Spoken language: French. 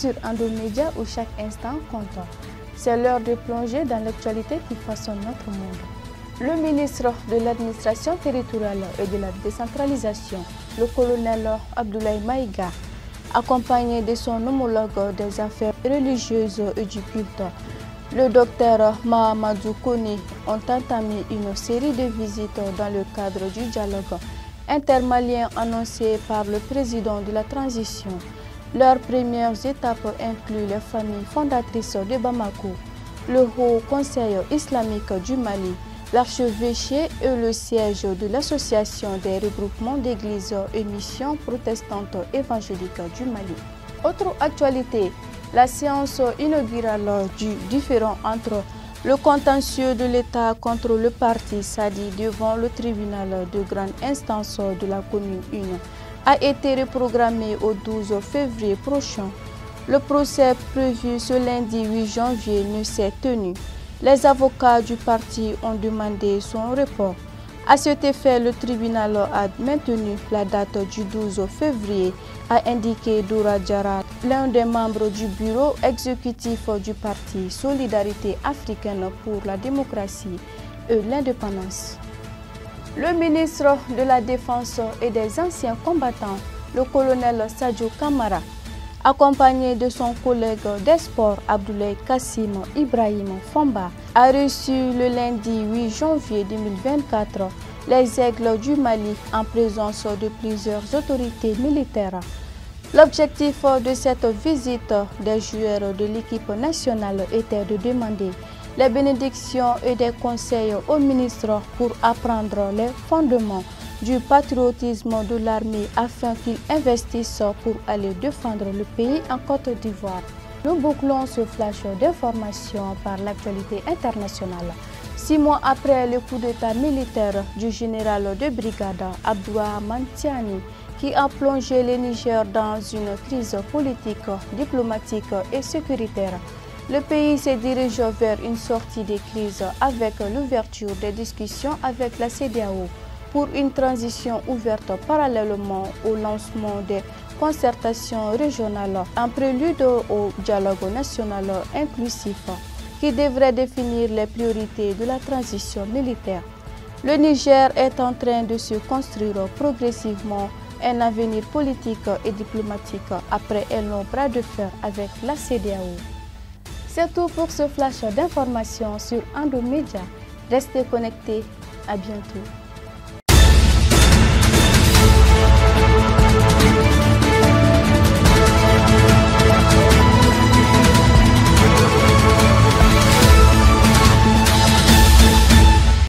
sur Indomédia où chaque instant compte. C'est l'heure de plonger dans l'actualité qui façonne notre monde. Le ministre de l'Administration territoriale et de la décentralisation, le colonel Abdoulaye Maïga, accompagné de son homologue des affaires religieuses et du culte, le docteur Mahamadou Koni, ont entamé une série de visites dans le cadre du dialogue intermalien annoncé par le président de la transition. Leurs premières étapes incluent les familles fondatrices de Bamako, le Haut Conseil islamique du Mali, l'archevêché et le siège de l'Association des regroupements d'églises et missions protestantes évangéliques du Mali. Autre actualité, la séance inaugurale du différend entre le contentieux de l'État contre le parti Sadi devant le tribunal de grande instance de la commune 1 a été reprogrammée au 12 février prochain. Le procès prévu ce lundi 8 janvier ne s'est tenu. Les avocats du parti ont demandé son report. À cet effet, le tribunal a maintenu la date du 12 février, a indiqué Doura Diarra, l'un des membres du bureau exécutif du parti Solidarité africaine pour la démocratie et l'indépendance. Le ministre de la Défense et des anciens combattants, le colonel Sadio Kamara, accompagné de son collègue des sports Abdoulaye Kassim Ibrahim Fomba, a reçu le lundi 8 janvier 2024 les aigles du Mali en présence de plusieurs autorités militaires. L'objectif de cette visite des joueurs de l'équipe nationale était de demander les bénédictions et des conseils au ministre pour apprendre les fondements du patriotisme de l'armée afin qu'ils investissent pour aller défendre le pays en Côte d'Ivoire. Nous bouclons ce flash d'informations par l'actualité internationale. 6 mois après le coup d'état militaire du général de brigade Abdourahmane Tiani, qui a plongé le Niger dans une crise politique, diplomatique et sécuritaire, le pays se dirige vers une sortie de crise avec l'ouverture des discussions avec la CEDEAO pour une transition ouverte parallèlement au lancement des concertations régionales en prélude au dialogue national inclusif qui devrait définir les priorités de la transition militaire. Le Niger est en train de se construire progressivement un avenir politique et diplomatique après un long bras de fer avec la CEDEAO. C'est tout pour ce flash d'informations sur Indomédia. Restez connectés. À bientôt.